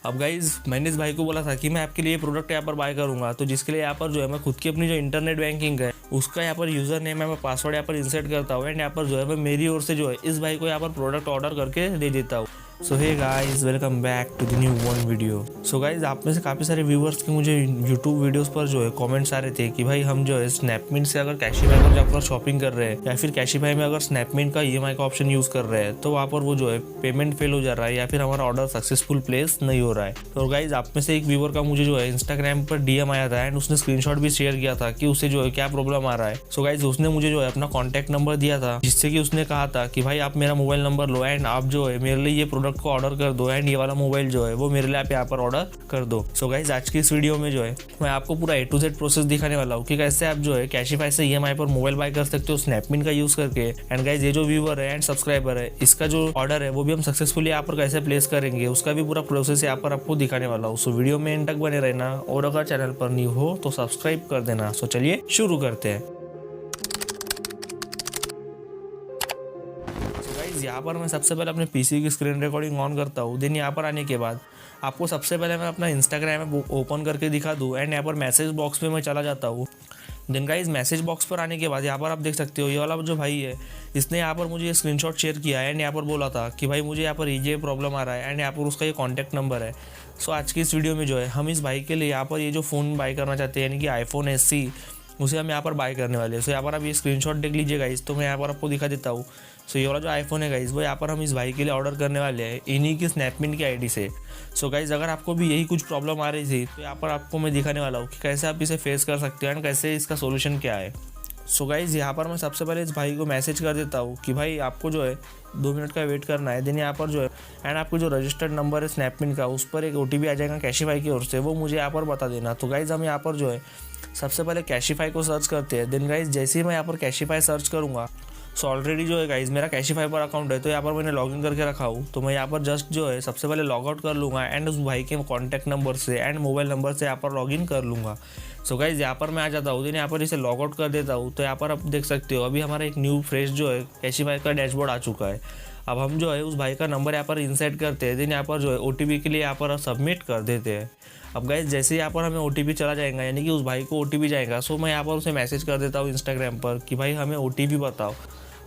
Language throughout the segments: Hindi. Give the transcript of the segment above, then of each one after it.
अब गाइज मैंने इस भाई को बोला था कि मैं आपके लिए प्रोडक्ट यहाँ पर बाय करूँगा, तो जिसके लिए यहाँ पर जो है मैं खुद की अपनी जो इंटरनेट बैंकिंग है उसका यहाँ पर यूज़र नेम है, मैं पासवर्ड यहाँ पर इंसर्ट करता हूँ एंड यहाँ पर जो है मैं मेरी ओर से जो है इस भाई को यहाँ पर प्रोडक्ट ऑर्डर करके दे देता हूँ। So hey guys, welcome back to the new one video. So guys, आप में से काफ़ी सारे व्यूवर्स के मुझे यूट्यूब वीडियोस पर जो है कमेंट्स आ रहे थे कि भाई हम जो है स्नैपमिंट से अगर कैशीफाई पर जाकर शॉपिंग कर रहे हैं या फिर कैशीफाई में अगर स्नैपमिंट का ईएमआई का ऑप्शन यूज़ कर रहे हैं तो वहाँ पर वो जो है पेमेंट फेल हो जा रहा है या फिर हमारा ऑर्डर सक्सेसफुल प्लेस नहीं हो रहा है। तो गाइस, आप में से एक व्यूवर का मुझे जो है इंस्टाग्राम पर डीएम आया था एंड उसने स्क्रीनशॉट भी शेयर किया था कि उसे जो है क्या प्रॉब्लम आ रहा है। सो गाइस, उसने मुझे जो है अपना कॉन्टैक्ट नंबर दिया था जिससे कि उसने कहा था कि भाई आप मेरा मोबाइल नंबर लो एंड आप जो है मेरे लिए ये प्रोडक्ट को ऑर्डर कर दो एंड ये वाला मोबाइल जो है वो मेरे लिए आप यहाँ पर ऑर्डर कर दो। सो गाइस, आज की इस वीडियो में जो है मैं आपको पूरा A to Z प्रोसेस दिखाने वाला हूँ कि कैसे आप जो है कैशीफाई से ईएमआई पर मोबाइल बाय कर सकते हो स्नैपमिंट का यूज करके। एंड गाइस, ये जो व्यूवर है एंड सब्सक्राइबर है इसका जो ऑर्डर है वो भी हम सक्सेसफुली यहाँ पर कैसे प्लेस करेंगे उसका भी पूरा प्रोसेस यहाँ पर आपको दिखाने वाला हूँ। सो वीडियो में एंड तक बने रहना और अगर चैनल पर न्यू हो तो सब्सक्राइब कर देना। सो चलिए शुरू करते हैं। यहाँ पर मैं सबसे पहले अपने पीसी की स्क्रीन रिकॉर्डिंग ऑन करता हूँ। देन यहाँ पर आने के बाद आपको सबसे पहले मैं अपना इंस्टाग्राम ओपन करके दिखा दूँ एंड यहाँ पर मैसेज बॉक्स में मैं चला जाता हूँ। देन गाइस, मैसेज बॉक्स पर आने के बाद यहाँ पर आप देख सकते हो ये वाला जो भाई है इसने यहाँ पर मुझे ये स्क्रीनशॉट शेयर किया है एंड यहाँ पर बोला था कि भाई मुझे यहाँ पर ये प्रॉब्लम आ रहा है एंड यहाँ पर उसका ये कॉन्टैक्ट नंबर है। सो आज की इस वीडियो में जो है हम इस भाई के लिए यहाँ पर ये जो फ़ोन बाय करना चाहते हैं यानी कि iPhone SE उसे हम यहाँ पर बाय करने वाले हैं। सो यहाँ पर आप ये स्क्रीनशॉट देख लीजिए गाइस, तो मैं यहाँ पर आपको दिखा देता हूँ। सो ये वाला जो आईफोन है गाइस वो यहाँ पर हम इस भाई के लिए ऑर्डर करने वाले हैं इन्हीं की स्नैपमिंट की आईडी से। सो गाइस, अगर आपको भी यही कुछ प्रॉब्लम आ रही थी तो यहाँ पर आपको मैं दिखाने वाला हूँ कि कैसे आप इसे फेस कर सकते हो एंड कैसे इसका सोल्यूशन क्या है। सो गाइस, यहाँ पर मैं सबसे पहले इस भाई को मैसेज कर देता हूँ कि भाई आपको जो है 2 मिनट का वेट करना है। देन यहाँ पर जो है एंड आपको जो रजिस्टर्ड नंबर है स्नैपमिंट का उस पर एक OTP आ जाएगा कैशीफाई की ओर से, वो मुझे यहाँ पर बता देना। तो गाइस, हम यहाँ पर जो है सबसे पहले कैशीफाई को सर्च करते हैं। देन गाइस, जैसे ही मैं यहाँ पर कैशीफाई सर्च करूँगा सो ऑलरेडी जो है गाइस मेरा कैशीफाई पर अकाउंट है तो यहाँ पर मैंने लॉगिन करके रखा हूँ। तो मैं यहाँ पर जस्ट जो है सबसे पहले लॉग आउट कर लूँगा एंड उस भाई के कॉन्टैक्ट नंबर से एंड मोबाइल नंबर से यहाँ पर लॉगिन कर लूँगा। सो गाइस, यहाँ पर मैं आ जाता हूँ। देन यहाँ पर इसे लॉग आउट कर देता हूँ। तो यहाँ पर आप देख सकते हो अभी हमारा एक न्यू फ्रेश जो है कैशीफाई का डैशबोर्ड आ चुका है। अब हम जो है उस भाई का नंबर यहाँ पर इंसर्ट करते हैं। देन यहाँ पर जो है OTP के लिए यहाँ पर सबमिट कर देते हैं। अब गाइस, जैसे यहाँ पर हमें OTP चला जाएगा यानी कि उस भाई को OTP जाएगा, सो मैं यहाँ पर उसे मैसेज कर देता हूँ इंस्टाग्राम पर कि भाई हमें OTP बताओ।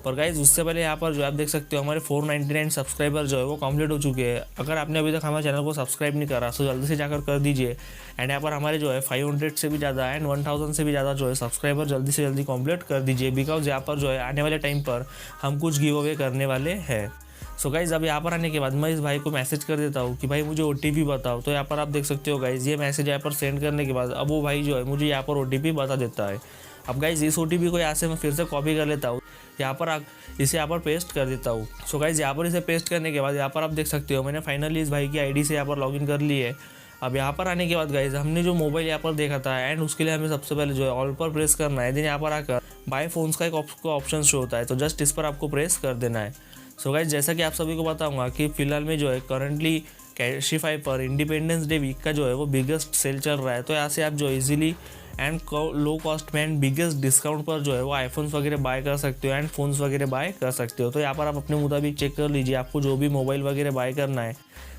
पर गाइस, उससे पहले यहाँ पर जो आप देख सकते हो हमारे 499 सब्सक्राइबर जो है वो कंप्लीट हो चुके हैं। अगर आपने अभी तक हमारे चैनल को सब्सक्राइब नहीं करा तो जल्दी से जाकर कर दीजिए। एंड यहाँ पर हमारे जो है 500 से भी ज़्यादा एंड 1000 से भी ज़्यादा जो है सब्सक्राइबर जल्दी से जल्दी कंप्लीट कर दीजिए, बिकॉज यहाँ पर जो है आने वाले टाइम पर हम कुछ गिव अवे करने वाले हैं। सो गाइज़, अब यहाँ पर आने के बाद मैं इस भाई को मैसेज कर देता हूँ कि भाई मुझे OTP बताओ। तो यहाँ पर आप देख सकते हो गाइज़ ये मैसेज यहाँ पर सेंड करने के बाद अब वो भाई जो है मुझे यहाँ पर OTP बता देता है। अब गाइज़, इस OTP को यहाँ से मैं फिर से कॉपी कर लेता हूँ, यहाँ पर इसे यहाँ पर पेस्ट कर देता हूँ। सो गाइज़, यहाँ पर इसे पेस्ट करने के बाद यहाँ पर आप देख सकते हो मैंने फाइनली इस भाई की आईडी से यहाँ पर लॉगिन कर ली है। अब यहाँ पर आने के बाद गाइज़ हमने जो मोबाइल यहाँ पर देखा था एंड उसके लिए हमें सबसे पहले जो है ऑल पर प्रेस करना है। देन यहाँ पर आकर बाय फोन्स का एक ऑप्शन शो होता है, तो जस्ट इस पर आपको प्रेस कर देना है। सो गाइज़, जैसा कि आप सभी को बताऊँगा कि फ़िलहाल में जो है करंटली कैशीफाई पर इंडिपेंडेंस डे वीक का जो है वो बिगेस्ट सेल चल रहा है। तो यहाँ से आप जो इजीली एंड लो कॉस्ट में एंड बिगेस्ट डिस्काउंट पर जो है वो आईफोन्स वगैरह बाय कर सकते हो एंड फ़ोन्स वगैरह बाय कर सकते हो। तो यहाँ पर आप अपने मुताबिक चेक कर लीजिए आपको जो भी मोबाइल वगैरह बाय करना है।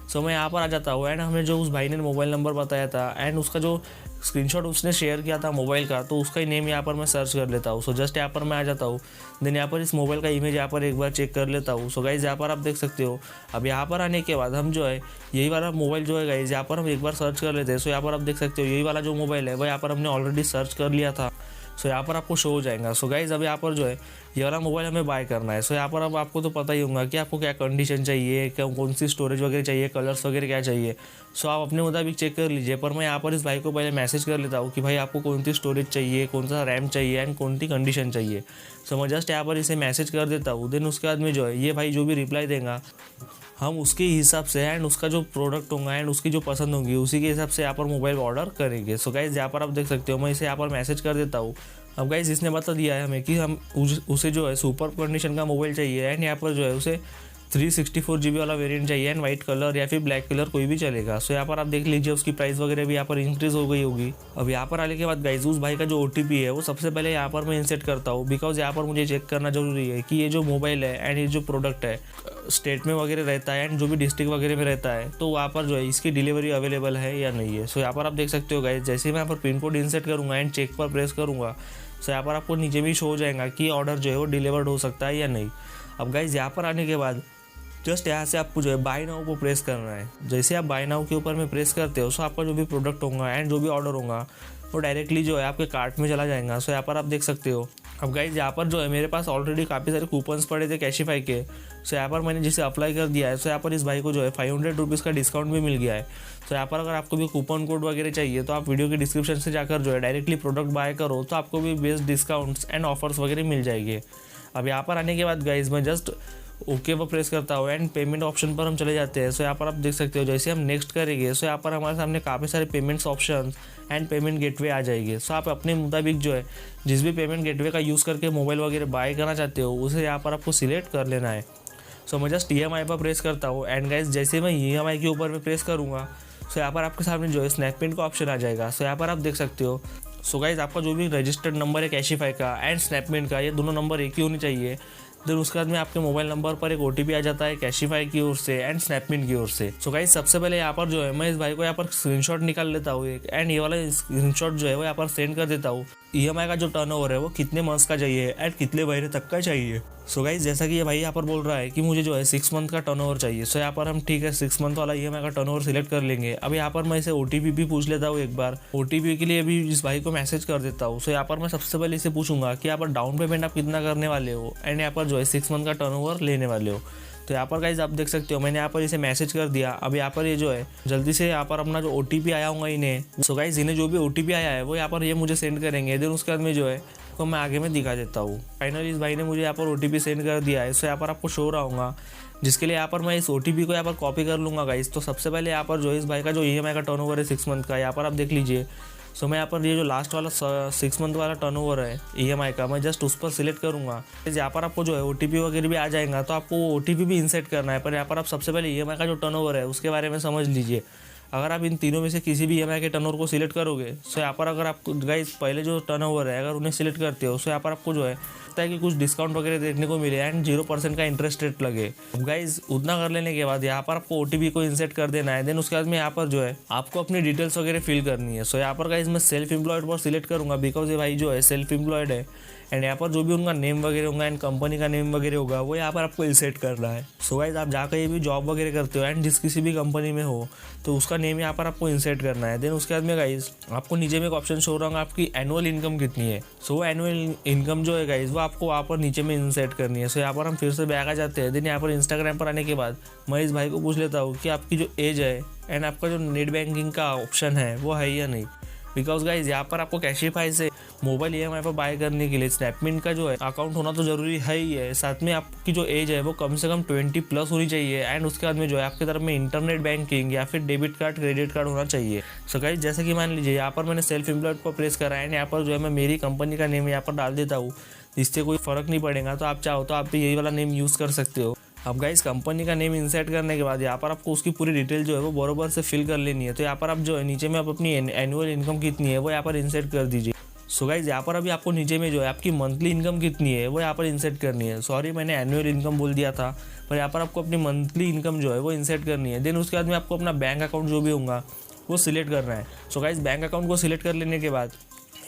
सो मैं यहाँ पर आ जाता हूँ एंड हमें जो उस भाई ने मोबाइल नंबर बताया था एंड उसका जो स्क्रीनशॉट उसने शेयर किया था मोबाइल का, तो उसका ही नेम यहाँ पर मैं सर्च कर लेता हूँ। सो जस्ट यहाँ पर मैं आ जाता हूँ। देन यहाँ पर इस मोबाइल का इमेज यहाँ पर एक बार चेक कर लेता हूँ। सो गाइज़, यहाँ पर आप देख सकते हो अब यहाँ पर आने के बाद हम जो है यही वाला मोबाइल जो है गाइज़ यहाँ पर हम एक बार सर्च कर लेते हैं। सो यहाँ पर आप देख सकते हो यही वाला जो मोबाइल है वो यहाँ पर हमने ऑलरेडी सर्च कर लिया था। सो यहाँ पर आपको शो हो जाएगा। सो गाइज़, अब यहाँ पर जो है ये वाला मोबाइल हमें बाय करना है। सो यहाँ पर अब आपको तो पता ही होगा कि आपको क्या कंडीशन चाहिए, क्या कौन सी स्टोरेज वगैरह चाहिए, कलर्स वगैरह क्या चाहिए। सो आप अपने मुताबिक चेक कर लीजिए। पर मैं यहाँ पर इस भाई को पहले मैसेज कर लेता हूँ कि भाई आपको कौन सी स्टोरेज चाहिए, कौन सा रैम चाहिए एंड कौन सी कंडीशन चाहिए। सो मैं जस्ट यहाँ पर इसे मैसेज कर देता हूँ। देन उसके बाद में जो है ये भाई जो भी रिप्लाई देगा हम उसके हिसाब से एंड उसका जो प्रोडक्ट होगा एंड उसकी जो पसंद होगी उसी के हिसाब से यहाँ पर मोबाइल ऑर्डर करेंगे। सो गाइज़, यहाँ पर आप देख सकते हो मैं इसे यहाँ पर मैसेज कर देता हूँ। अब गाइज़, इसने बता दिया है हमें कि हम उसे जो है सुपर कंडीशन का मोबाइल चाहिए एंड यहाँ पर जो है उसे 364 GB वाला वेरिएंट चाहिए एंड वाइट कलर या फिर ब्लैक कलर कोई भी चलेगा। सो यहाँ पर आप देख लीजिए उसकी प्राइस वगैरह भी यहाँ पर इंक्रीज हो गई होगी। अब यहाँ पर आने के बाद गाइज उस भाई का जो OTP है वो सबसे पहले यहाँ पर मैं इंसर्ट करता हूँ, बिकॉज यहाँ पर मुझे चेक करना जरूरी है कि ये जो मोबाइल है एंड ये जो प्रोडक्ट है स्टेट में वगैरह रहता है एंड जो भी डिस्ट्रिक्ट वगैरह में रहता है तो वहाँ पर जो है इसकी डिलीवरी अवेलेबल है या नहीं है। सो यहाँ पर आप देख सकते हो गाइज, जैसे मैं यहाँ पर पिन कोड इंसर्ट करूँगा एंड चेक पर प्रेस करूँगा सो यहाँ पर आपको नीचे भी शो हो जाएगा कि ऑर्डर जो है वो डिलीवर्ड हो सकता है या नहीं। अब गाइज यहाँ पर आने के बाद जस्ट यहाँ से आपको जो है बाय नाउ को प्रेस करना है। जैसे आप बाय नाउ के ऊपर में प्रेस करते हो सो आपका जो भी प्रोडक्ट होगा एंड जो भी ऑर्डर होगा वो डायरेक्टली जो है आपके कार्ट में चला जाएगा। सो यहाँ पर आप देख सकते हो। अब गाइज यहाँ पर जो है मेरे पास ऑलरेडी काफ़ी सारे कूपन्स पड़े थे कैशिफाई के। सो यहाँ पर मैंने जिसे अप्लाई कर दिया है सो यहाँ पर इस भाई को जो है 500 रुपीज़ का डिस्काउंट भी मिल गया है। तो यहाँ पर अगर आपको भी कूपन कोड वगैरह चाहिए तो आप वीडियो के डिस्क्रिप्शन से जाकर जो है डायरेक्टली प्रोडक्ट बाय करो तो आपको भी बेस्ट डिस्काउंट्स एंड ऑफर्स वगैरह मिल जाएंगे। अब यहाँ पर आने के बाद गाइज मैं जस्ट ओके पर प्रेस करता हूँ एंड पेमेंट ऑप्शन पर हम चले जाते हैं। सो यहाँ पर आप देख सकते हो जैसे हम नेक्स्ट करेंगे सो यहाँ पर हमारे सामने काफ़ी सारे payments option and payment gateway आ जाएंगे। सो आप अपने मुताबिक जो है जिस भी पेमेंट गेटवे का यूज़ करके मोबाइल वगैरह बाय करना चाहते हो उसे यहाँ पर आपको सिलेक्ट कर लेना है। सो मैं जस्ट EMI पर प्रेस करता हूँ एंड गाइस जैसे मैं EMI के ऊपर में प्रेस करूँगा सो यहाँ पर आपके सामने जो है स्नैपपिन का ऑप्शन आ जाएगा। सो यहाँ पर आप देख सकते हो। सो गाइस आपका जो भी रजिस्टर्ड नंबर है कैशिफाई का एंड स्नैपपिन का ये दोनों नंबर एक ही होनी चाहिए। देन उसके बाद में आपके मोबाइल नंबर पर एक OTP आ जाता है कैशिफाई की ओर से एंड स्नैपपिन की ओर से। सो गाइस सबसे पहले यहाँ पर जो है मैं इस भाई को यहाँ पर स्क्रीनशॉट निकाल लेता हूँ एक एंड ये वाला स्क्रीनशॉट जो है वो यहाँ पर सेंड कर देता हूँ। EMI का जो टर्नओवर है वो कितने मंथ्स का चाहिए एंड कितने महीने तक का चाहिए। सो गाइस जैसा कि ये भाई यहाँ पर बोल रहा है कि मुझे जो है 6 मंथ का टर्नओवर चाहिए। सो यहाँ पर हम ठीक है 6 मंथ वाला EMI का टर्नओवर सिलेक्ट कर लेंगे। अब यहाँ पर मैं इसे OTP भी पूछ लेता हूँ एक बार। OTP के लिए भी इस भाई को मैसेज कर देता हूँ। सो यहाँ पर मैं सबसे पहले इसे पूछूंगा कि यहाँ पर डाउन पेमेंट आप कितना करने वाले हो एंड यहाँ पर जो है 6 मंथ का टर्नओवर लेने वाले हो। तो यहाँ पर गाइज आप देख सकते हो मैंने यहाँ पर इसे मैसेज कर दिया। अब यहाँ पर ये जो है जल्दी से यहाँ पर अपना जो OTP आया होगा इन्हें। सो गाइज इन्हें जो भी OTP आया है वो यहाँ पर ये मुझे सेंड करेंगे। देन उसके बाद में जो है तो मैं आगे में दिखा देता हूँ। फाइनली इस भाई ने मुझे यहाँ पर OTP सेंड कर दिया है। सो यहाँ पर आपको शो रहा होगा जिसके लिए यहाँ पर मैं इस OTP को यहाँ पर कॉपी कर लूँगा गाइज। तो सबसे पहले यहाँ पर जो इस भाई का जो EMI का टर्नओवर है 6 मंथ का यहाँ पर आप देख लीजिए। सो मैं यहाँ पर ये जो लास्ट वाला 6 मंथ वाला टर्नओवर है EMI का मैं जस्ट उस पर सिलेक्ट करूँगा। यहाँ पर आपको जो है OTP वगैरह भी आ जाएगा तो आपको OTP भी इंसर्ट करना है। पर यहाँ पर आप सबसे पहले EMI का जो टर्नओवर है उसके बारे में समझ लीजिए। अगर आप इन तीनों में से किसी भी EMI के टर्नओवर को सिलेक्ट करोगे सो यहाँ पर अगर आप गाइस पहले जो टर्नओवर है अगर उन्हें सिलेक्ट करते हो सो यहाँ पर आपको जो है लगता है कि कुछ डिस्काउंट वगैरह देखने को मिले एंड 0% का इंटरेस्ट रेट लगे। अब गाइस उतना कर लेने के बाद यहाँ पर आपको OTP को इंसर्ट कर देना है। देन उसके बाद में यहाँ पर जो है आपको अपनी डिटेल्स वगैरह फिल करनी है। सो यहाँ पर गाइस मैं सेल्फ एम्प्लॉयड पर सिलेक्ट करूँगा बिकॉज ये भाई जो है सेल्फ एम्प्लॉयड है एंड यहाँ पर जो भी उनका नेम वगैरह होगा एंड कंपनी का नेम वगैरह होगा वो यहाँ पर आपको इंसर्ट करना है। सो गाइस आप जहाँ कहीं भी जॉब वगैरह करते हो एंड जिस किसी भी कंपनी में हो तो उसका नेम यहाँ पर आपको इंसर्ट करना है। देन उसके बाद में गाइस आपको नीचे में एक ऑप्शन शो रहा होगा आपकी एनुअल इनकम कितनी है। सो एनुअल इनकम जो है गाइस वो आपको वहाँ पर नीचे में इंसर्ट करनी है। सो यहाँ पर हम फिर से बैक आ जाते हैं। देन यहाँ पर इंस्टाग्राम पर आने के बाद मैं इस भाई को पूछ लेता हूँ कि आपकी जो एज है एंड आपका जो नेट बैंकिंग का ऑप्शन है वो है या नहीं। बिकॉज गाइज यहाँ पर आपको कैशिफाई से मोबाइल EMI पर बाय करने के लिए स्नैपमिंट का जो है अकाउंट होना तो जरूरी है ही है। साथ में आपकी जो एज है वो कम से कम 20+ होनी चाहिए एंड उसके बाद में जो है आपकी तरफ में इंटरनेट बैंकिंग या फिर डेबिट कार्ड क्रेडिट कार्ड होना चाहिए। सो गाइज जैसे कि मान लीजिए यहाँ पर मैंने सेल्फ एम्प्लॉयड पर प्रेस करा है एंड यहाँ पर जो है मैं मेरी कंपनी का नेम यहाँ पर डाल देता हूँ। इससे कोई फ़र्क नहीं पड़ेगा तो आप चाहो तो आप भी यही वाला नेम यूज़ कर सकते हो। अब गाइस कंपनी का नेम इंसर्ट करने के बाद यहाँ पर आपको उसकी पूरी डिटेल जो है वो बराबर से फिल कर लेनी है। तो यहाँ पर आप जो है नीचे में आप अपनी एनुअल इनकम कितनी है वो यहाँ पर इंसर्ट कर दीजिए। सो गाइस यहाँ पर अभी आपको नीचे में जो है आपकी मंथली इनकम कितनी है वो यहाँ पर इंसर्ट करनी है। सॉरी मैंने एनुअल इनकम बोल दिया था पर यहाँ पर आपको अपनी मंथली इनकम जो है वो इंसर्ट करनी है। देन उसके बाद में आपको अपना बैंक अकाउंट जो भी होगा वो सिलेक्ट करना है। सो गाइस बैंक अकाउंट को सिलेक्ट कर लेने के बाद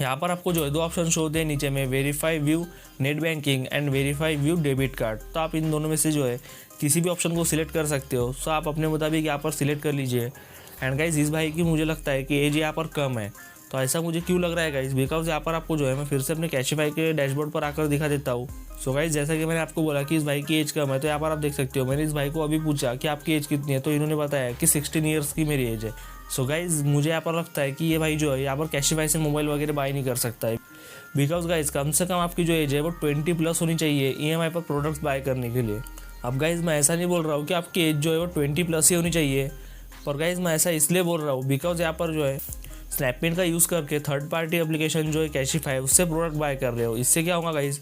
यहाँ पर आपको जो है 2 ऑप्शन शो दे नीचे में verify view net banking and verify view debit card. तो आप इन दोनों में से जो है किसी भी ऑप्शन को सिलेक्ट कर सकते हो। सो आप अपने मुताबिक यहाँ पर सिलेक्ट कर लीजिए। एंड गाइज इस भाई की मुझे लगता है कि एज यहाँ पर कम है। तो ऐसा मुझे क्यों लग रहा है गाइज बिकॉज यहाँ पर आपको जो है मैं फिर से अपने कैशिफाई के डैशबोर्ड पर आकर दिखा देता हूँ। सो गाइज जैसा कि मैंने आपको बोला कि इस भाई की एज कम है तो यहाँ पर आप देख सकते हो मैंने इस भाई को अभी पूछा कि आपकी एज कितनी है तो इन्होंने बताया कि 16 ईयर्स की मेरी एज है। सो गाइज मुझे यहाँ पर लगता है कि ये भाई जो है यहाँ पर कैशिफाई से मोबाइल वगैरह बाय नहीं कर सकता है बिकॉज गाइज कम से कम आपकी जो एज है वो 20+ होनी चाहिए EMI पर प्रोडक्ट्स बाय करने के लिए। अब गाइज मैं ऐसा नहीं बोल रहा हूँ कि आपकी एज जो है वो 20+ ही होनी चाहिए पर गाइज मैं ऐसा इसलिए बोल रहा हूँ बिकॉज यहाँ पर जो है स्नैपपिन का यूज़ करके थर्ड पार्टी एप्लीकेशन जो है कैशिफाई उससे प्रोडक्ट बाय कर रहे हो। इससे क्या होगा गाइज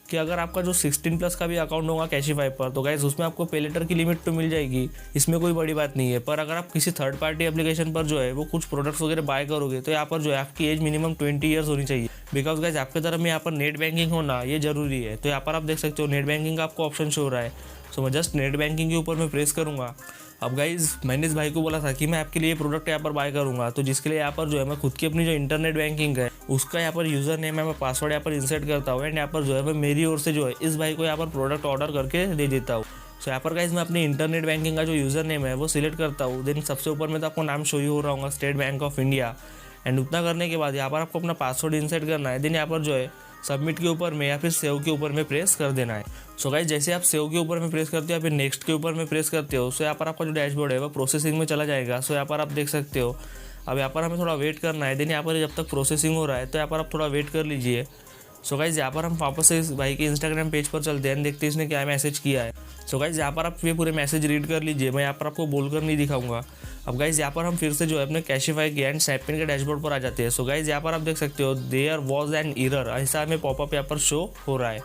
कि अगर आपका जो 16+ का भी अकाउंट होगा कैशिफाई पर, तो गाइज उसमें आपको पे लेटर की लिमिट तो मिल जाएगी, इसमें कोई बड़ी बात नहीं है। पर अगर आप किसी थर्ड पार्टी एप्लीकेशन पर जो है वो कुछ प्रोडक्ट्स वगैरह बाय करोगे, तो यहाँ पर जो है आपकी एज मिनिमम 20 ईयर्स होनी चाहिए। बिकॉज गाइज आपके तरफ में यहाँ पर नेट बैंकिंग होना ये जरूरी है। तो यहाँ पर आप देख सकते हो नेट बैंकिंग का आपको ऑप्शन शो हो रहा है। सो मैं जस्ट नेट बैंकिंग के ऊपर मैं प्रेस करूँगा। अब गाइज मैंने इस भाई को बोला था कि मैं आपके लिए प्रोडक्ट यहाँ पर बाय करूँगा, तो जिसके लिए यहाँ पर जो है मैं खुद की अपनी जो इंटरनेट बैंकिंग है उसका यहाँ पर यूज़र नेम है, मैं पासवर्ड यहाँ पर इंसर्ट करता हूँ एंड यहाँ पर जो है मैं मेरी ओर से जो है इस भाई को यहाँ पर प्रोडक्ट ऑर्डर करके दे देता हूँ। सो यहाँ पर गाइज मैं अपनी इंटरनेट बैंकिंग का जो यूज़र नेम है वो सिलेक्ट करता हूँ। देन सबसे ऊपर में तो आपको नाम शो ही हो रहा होगा state bank of India. And उतना करने के बाद यहाँ पर आपको अपना पासवर्ड इंसर्ट करना है। देन यहाँ पर जो है सबमिट के ऊपर में या फिर सेव के ऊपर में प्रेस कर देना है। सो गाइस जैसे आप सेव के ऊपर में प्रेस करते हो या फिर नेक्स्ट के ऊपर में प्रेस करते हो, सो यहाँ पर आपका जो डैशबोर्ड है वो प्रोसेसिंग में चला जाएगा। सो यहाँ पर आप देख सकते हो। अब यहाँ पर हमें थोड़ा वेट करना है। देन यहाँ पर जब तक प्रोसेसिंग हो रहा है तो यहाँ पर आप थोड़ा वेट कर लीजिए। सो गाइस यहाँ पर हम वापस से इस भाई के इंस्टाग्राम पेज पर चलते हैं, देखते हैं इसने क्या मैसेज किया है। सो गाइस यहाँ पर आप ये पूरे मैसेज रीड कर लीजिए, मैं यहाँ पर आपको बोलकर नहीं दिखाऊंगा। अब गाइस यहाँ पर हम फिर से जो है अपने कैशिफाई के एंड स्नैपपिन के डैशबोर्ड पर आ जाते हैं। सो गाइस यहाँ पर आप देख सकते हो देयर वॉज एन एरर, ऐसा हमें पॉपअप यहाँ पर शो हो रहा है।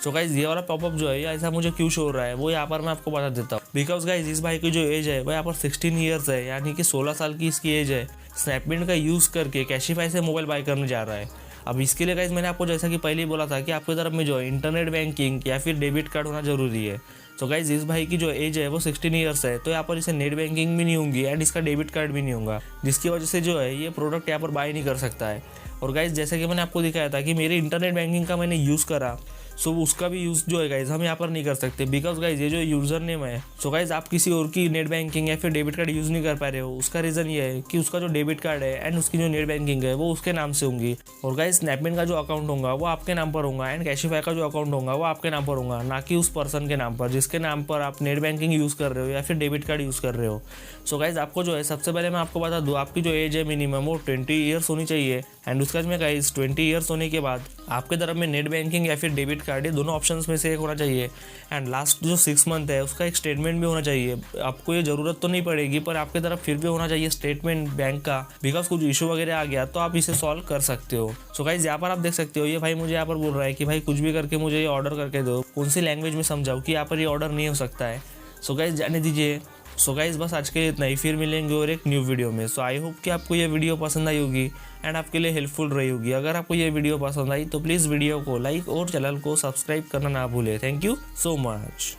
सो गाइस ये वाला पॉपअप जो है ये ऐसा मुझे क्यों शो हो रहा है वो यहाँ पर मैं आपको बता देता हूँ। बिकॉज गाइस इस भाई की जो एज है वो यहाँ पर 16 ईयर्स है, यानी कि 16 साल की इसकी एज है। स्नैपपिन का यूज़ करके कैशिफाई से मोबाइल बाय करने जा रहा है। अब इसके लिए गाइस मैंने आपको जैसा कि पहले ही बोला था कि आपकी तरफ में जो है इंटरनेट बैंकिंग या फिर डेबिट कार्ड होना जरूरी है। तो गाइस इस भाई की जो एज है वो 16 ईयर्स है, तो यहाँ पर इसे नेट बैंकिंग भी नहीं होंगी एंड इसका डेबिट कार्ड भी नहीं होगा, जिसकी वजह से जो है ये प्रोडक्ट यहाँ पर बाय नहीं कर सकता है। और गाइस जैसे कि मैंने आपको दिखाया था कि मेरी इंटरनेट बैंकिंग का मैंने यूज़ करा, सो उसका भी यूज़ जो है गाइस हम यहाँ पर नहीं कर सकते। बिकॉज गाइस ये जो यूज़र नेम है, सो गाइस आप किसी और की नेट बैंकिंग या फिर डेबिट कार्ड यूज़ नहीं कर पा रहे हो। उसका रीज़न ये है कि उसका जो डेबिट कार्ड है एंड उसकी जो नेट बैंकिंग है वो उसके नाम से होंगी। और गाइस स्नैपपिन का जो अकाउंट होगा वो आपके नाम पर होगा एंड कैशिफाई का जो अकाउंट होगा वो आपके नाम पर होगा, ना कि उस पर्सन के नाम पर जिसके नाम पर आप नेट बैंकिंग यूज़ कर रहे हो या फिर डेबिट कार्ड यूज़ कर रहे हो। सो गाइस आपको जो है सबसे पहले मैं आपको बता दूँ, आपकी जो एज है मिनिमम वो 20 ईयर्स होनी चाहिए। एंड उसका में गाइस 20 ईयर्स होने के बाद आपके तरफ में नेट बैंकिंग या फिर डेबिट कार्ड ये दोनों ऑप्शंस में से एक होना चाहिए। एंड लास्ट जो 6 मंथ है उसका एक स्टेटमेंट भी होना चाहिए। आपको ये ज़रूरत तो नहीं पड़ेगी पर आपके तरफ फिर भी होना चाहिए स्टेटमेंट बैंक का, बिकॉज कुछ इशू वगैरह आ गया तो आप इसे सॉल्व कर सकते हो। सो गाइस यहाँ पर आप देख सकते हो ये भाई मुझे यहाँ पर बोल रहा है कि भाई कुछ भी करके मुझे ये ऑर्डर करके दो, कौन सी लैंग्वेज में समझाऊँ कि यहाँ पर ये ऑर्डर नहीं हो सकता है। सो गाइस जाने दीजिए। सो गाइस बस आज के लिए इतना ही, फिर मिलेंगे और एक न्यू वीडियो में। सो आई होप कि आपको ये वीडियो पसंद आई होगी एंड आपके लिए हेल्पफुल रही होगी। अगर आपको ये वीडियो पसंद आई तो प्लीज़ वीडियो को लाइक और चैनल को सब्सक्राइब करना ना भूलें। Thank you so much.